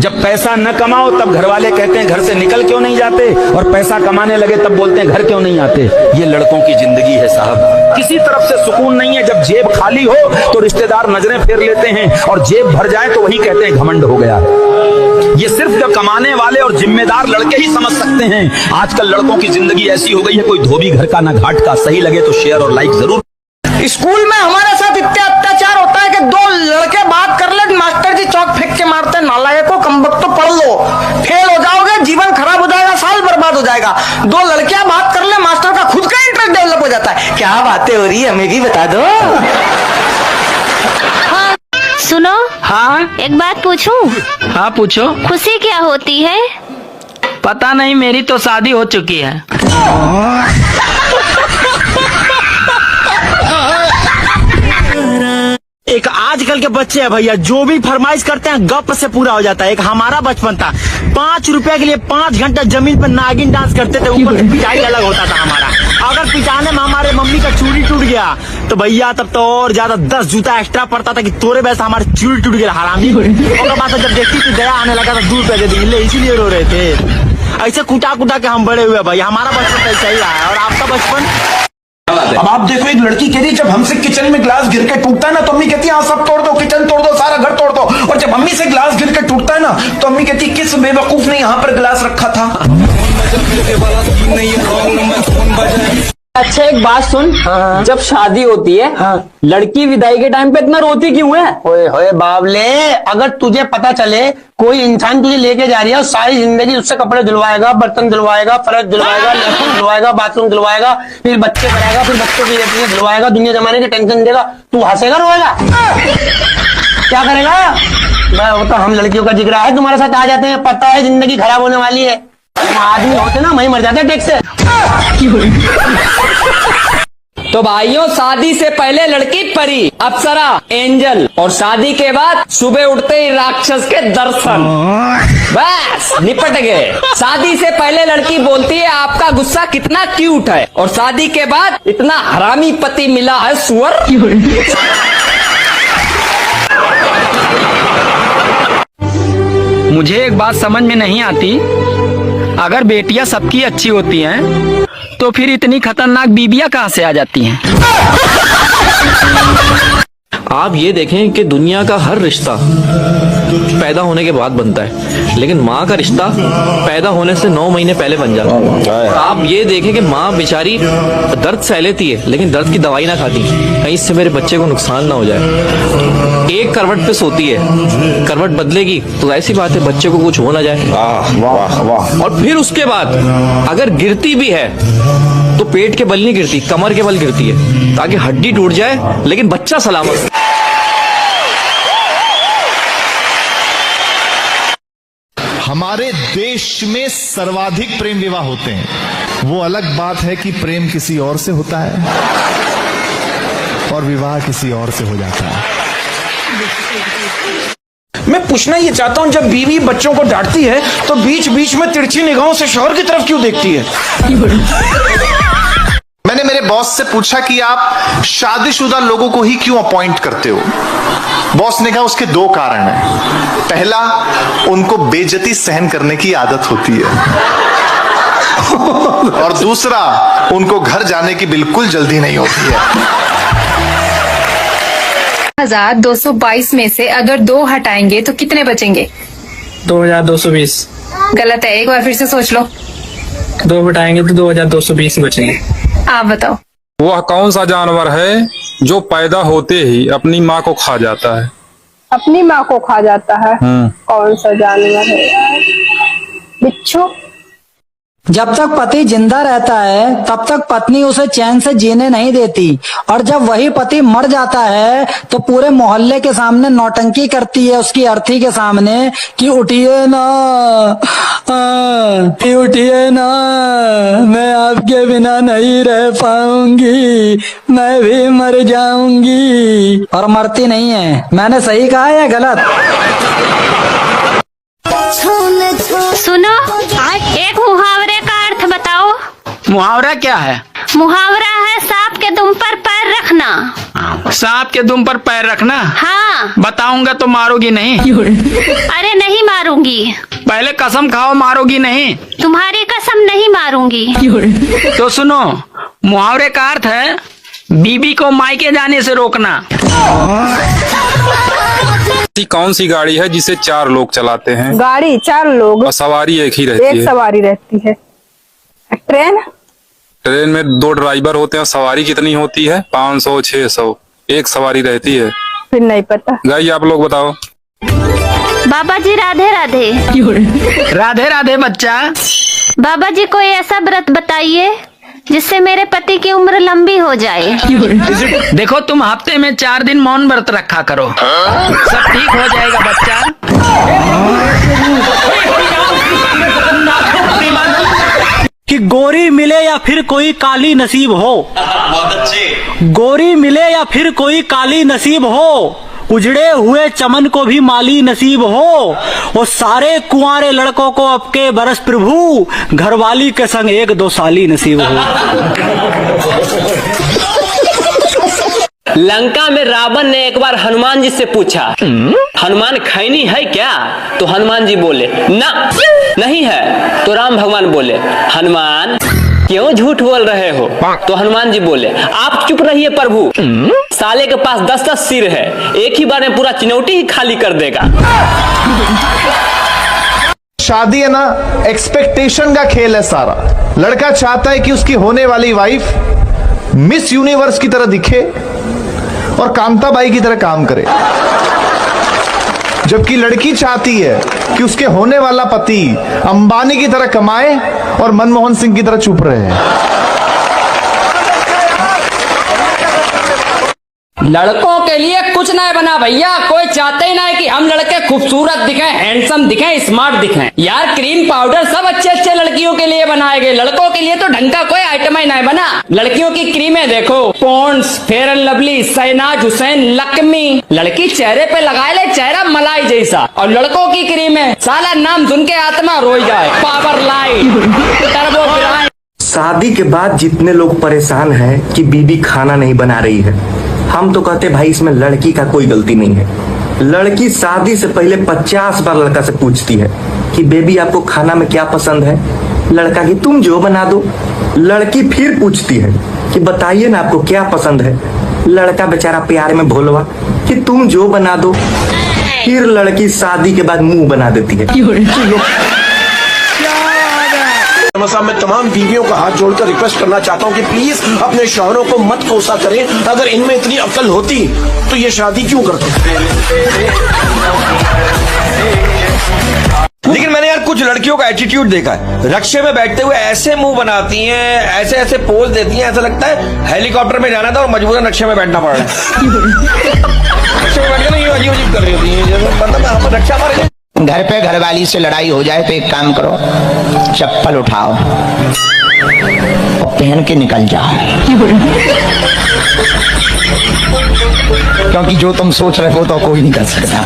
जब पैसा न कमाओ तब घर वाले कहते हैं घर से निकल क्यों नहीं जाते, और पैसा कमाने लगे तब बोलते हैं घर क्यों नहीं आते। ये लड़कों की जिंदगी है साहब, किसी तरफ से सुकून नहीं है। जब जेब खाली हो तो रिश्तेदार नजरें फेर लेते हैं, और जेब भर जाए तो वही कहते हैं घमंड हो गया। ये सिर्फ जो कमाने वाले और जिम्मेदार लड़के ही समझ सकते हैं। आजकल लड़कों की जिंदगी ऐसी हो गई है, कोई धोबी घर का ना घाट का। सही लगे तो शेयर और लाइक जरूर। स्कूल में हमारे साथ इतना अत्याचार होता है कि दो लड़के बात कर ले, मास्टर जी चौक फेंक के मारते हैं, नालायकों कमबख्त तो पढ़ लो, फेल हो जाओगे, जीवन खराब हो जाएगा, साल बर्बाद हो जाएगा। दो लड़कियां बात कर ले, मास्टर का खुद का इंटरेस्ट डेवलप हो जाता है। क्या बातें हो रही है, हमें भी बता दो। सुनो, हाँ एक बात पूछूं? हाँ पूछो। खुशी क्या होती है? पता नहीं, मेरी तो शादी हो चुकी है। एक आजकल के बच्चे हैं भैया, जो भी फरमाइश करते हैं गप से पूरा हो जाता है। एक हमारा बचपन था, 5 रुपए के लिए 5 घंटा जमीन पर नागिन डांस करते थे, ऊपर से पिटाई अलग होता था हमारा। अगर पिटाने में हमारे मम्मी का चूड़ी टूट गया तो भैया तब तो और ज्यादा 10 जूता एक्स्ट्रा पड़ता था कि तोरे वैसे हमारे चूड़ी टूट गया हरामी। और बात जब देखती थी दया आने लगा तो 2 रुपए दे दी, इसीलिए रो रहे थे। ऐसे कुटा कुटा के हम बड़े हुए भाई, हमारा बचपन तो ऐसा ही रहा है। और आपका बचपन? अब आप देखो, एक लड़की कह रही जब हमसे किचन में ग्लास गिर के टूटता है ना तो अम्मी कहती है हाँ सब तोड़ दो, किचन तोड़ दो, सारा घर तोड़ दो। और जब अम्मी से ग्लास गिर के टूटता है ना तो अम्मी कहती है किस बेवकूफ ने यहाँ पर ग्लास रखा था। अच्छा एक बात सुन, जब शादी होती है लड़की विदाई के टाइम पे इतना रोती क्यों है? ओए होए बावले, अगर तुझे पता चले कोई इंसान तुझे लेके जा रही है और सारी जिंदगी उससे कपड़े धुलवाएगा, बर्तन धुलवाएगा, फर्श धुलवाएगा, लहसुन धुलवाएगा, बाथरूम धुलवाएगा, फिर बच्चे कराएगा, फिर बच्चों की रेटिंग धुलवाएगा, दुनिया जमाने की टेंशन देगा, तू हंसेगा रोएगा? क्या करेगा? वो तो हम लड़कियों का जिक्र है, तुम्हारे साथ आ जाते हैं, पता है जिंदगी खराब होने वाली है। आदमी होते ना वही मर जाते हैं टेक से। तो भाइयों, शादी से पहले लड़की परी, अप्सरा, एंजल, और शादी के बाद सुबह उठते ही राक्षस के दर्शन। बस निपट गए। शादी से पहले लड़की बोलती है आपका गुस्सा कितना क्यूट है, और शादी के बाद इतना हरामी पति मिला है सुअर। मुझे एक बात समझ में नहीं आती, अगर बेटियां सबकी अच्छी होती हैं तो फिर इतनी खतरनाक बीबियां कहां से आ जाती हैं? आप ये देखें कि दुनिया का हर रिश्ता पैदा होने के बाद बनता है, लेकिन माँ का रिश्ता पैदा होने से 9 महीने पहले बन जाता है। आप ये देखें कि माँ बेचारी दर्द सह लेती है लेकिन दर्द की दवाई ना खाती, कहीं इससे मेरे बच्चे को नुकसान ना हो जाए। एक करवट पे सोती है, करवट बदलेगी तो ऐसी बात है बच्चे को कुछ हो ना जाए। वाह वाह। और फिर उसके बाद अगर गिरती भी है तो पेट के बल नहीं गिरती, कमर के बल गिरती है, ताकि हड्डी टूट जाए लेकिन बच्चा सलामत। हमारे देश में सर्वाधिक प्रेम विवाह होते हैं। वो अलग बात है कि प्रेम किसी और से होता है और विवाह किसी और से हो जाता है। मैं पूछना ये चाहता हूँ, जब बीवी बच्चों को डांटती है तो बीच बीच में तिरछी निगाहों से शौहर की तरफ क्यों देखती है? मैंने मेरे बॉस से पूछा कि आप शादीशुदा लोगों को ही क्यों अपॉइंट करते हो? बॉस ने कहा उसके 2 कारण हैं। पहला, उनको बेइज्जती सहन करने की आदत होती है, और दूसरा, उनको घर जाने की बिल्कुल जल्दी नहीं होती है। 1222 में से अगर 2 हटाएंगे तो कितने बचेंगे? 2220। गलत है, एक बार फिर से सोच लो। 2 घटाएंगे तो 2220 बचेंगे। आप बताओ। वह कौन सा जानवर है जो पैदा होते ही अपनी माँ को खा जाता है? अपनी माँ को खा जाता है? कौन सा जानवर है यार? बिच्छू। जब तक पति जिंदा रहता है तब तक पत्नी उसे चैन से जीने नहीं देती, और जब वही पति मर जाता है तो पूरे मोहल्ले के सामने नौटंकी करती है उसकी अर्थी के सामने कि उठिए ना, उठिए ना, मैं आपके बिना नहीं रह पाऊंगी, मैं भी मर जाऊंगी। और मरती नहीं है। मैंने सही कहा या गलत? सुनो, एक मुहावरे का अर्थ बताओ। मुहावरा क्या है? मुहावरा है सांप के दुम पर पैर रखना। सांप के दुम पर पैर रखना। हाँ। बताऊंगा तो मारोगी नहीं। अरे नहीं मारूंगी। पहले कसम खाओ मारोगी नहीं। तुम्हारी कसम नहीं मारूंगी। तो सुनो, मुहावरे का अर्थ है बीबी को मायके जाने से रोकना। ऐसी कौन सी गाड़ी है जिसे 4 लोग चलाते हैं गाड़ी 4 लोग, और सवारी एक ही रहती एक है? सवारी रहती है। ट्रेन। ट्रेन में 2 ड्राइवर होते हैं और सवारी कितनी होती है? 500 600, एक सवारी रहती है। फिर नहीं पता। गाई आप लोग बताओ। बाबा जी राधे राधे। राधे राधे बच्चा। बाबा जी कोई ऐसा व्रत बताइए जिससे मेरे पति की उम्र लंबी हो जाए। देखो तुम हफ्ते में 4 दिन मौन व्रत रखा करो, सब ठीक हो जाएगा बच्चा। कि गोरी मिले या फिर कोई काली नसीब हो, गोरी मिले या फिर कोई काली नसीब हो, उजड़े हुए चमन को भी माली नसीब हो, वो सारे कुंवारे लड़कों को अब के बरस प्रभु घरवाली के संग 1-2 साली नसीब हो। लंका में रावण ने एक बार हनुमान जी से पूछा, हनुमान खैनी है क्या? तो हनुमान जी बोले ना नहीं है। तो राम भगवान बोले, हनुमान क्यों झूठ बोल रहे हो? तो हनुमान जी बोले, आप चुप रहिए प्रभु, साले के पास 10-10 सिर है, एक ही बार में पूरा चिनौटी ही खाली कर देगा। शादी है ना, एक्सपेक्टेशन का खेल है सारा। लड़का चाहता है कि उसकी होने वाली वाइफ मिस यूनिवर्स की तरह दिखे और कांताबाई की तरह काम करे, जबकि लड़की चाहती है कि उसके होने वाला पति अंबानी की तरह कमाए और मनमोहन सिंह की तरह चुप रहे। लड़कों के लिए कुछ नहीं बना भैया, कोई चाहते ही नहीं कि हम लड़के खूबसूरत दिखें, हैंडसम दिखें, स्मार्ट दिखें। यार क्रीम पाउडर सब अच्छे अच्छे लड़कियों के लिए बनाए गए, लड़कों के लिए तो ढंग का कोई आइटम ही नहीं बना। लड़कियों की क्रीमें देखो, Pond's, Fair and Lovely, Shahnaz Husain, Lakshmi. लड़की चेहरे पे लगाए ले चेहरा मलाई जैसा, और लड़कों की क्रीमें साला नाम सुन के आत्मा रोई जाए, पावर लाइट, टर्बो फिराइन। शादी के बाद जितने लोग परेशान हैं कि बीबी खाना नहीं बना रही है, हम तो कहते भाई इसमें लड़की का कोई गलती नहीं है। लड़की शादी से पहले 50 बार लड़का से पूछती है कि बेबी आपको खाना में क्या पसंद है? लड़का की तुम जो बना दो। लड़की फिर पूछती है कि बताइए ना आपको क्या पसंद है? लड़का बेचारा प्यार में भोलवा कि तुम जो बना दो। फिर लड़की शादी के बाद मुंह बना देती है। साहब मैं तमाम बीवियों का हाथ जोड़कर रिक्वेस्ट करना चाहता हूं कि प्लीज अपने शौहरों को मत कोसा करें। अगर इनमें इतनी अक्ल होती तो ये शादी क्यों करते? लेकिन मैंने यार कुछ लड़कियों का एटीट्यूड देखा है, रक्शे में बैठते हुए ऐसे मुंह बनाती हैं, ऐसे ऐसे पोज देती हैं, ऐसा लगता है हेलीकॉप्टर में जाना था और मजबूरन रक्शे में बैठना पड़ रहा है। रक्शे में बैठकर नहीं अजीब अजीब कर रही होती है, मतलब यहाँ पर रक्षा मारे। घर पे घरवाली से लड़ाई हो जाए तो एक काम करो, चप्पल उठाओ और पहन के निकल जाओ, क्योंकि जो तुम सोच रहे हो तो कोई नहीं कर सकता।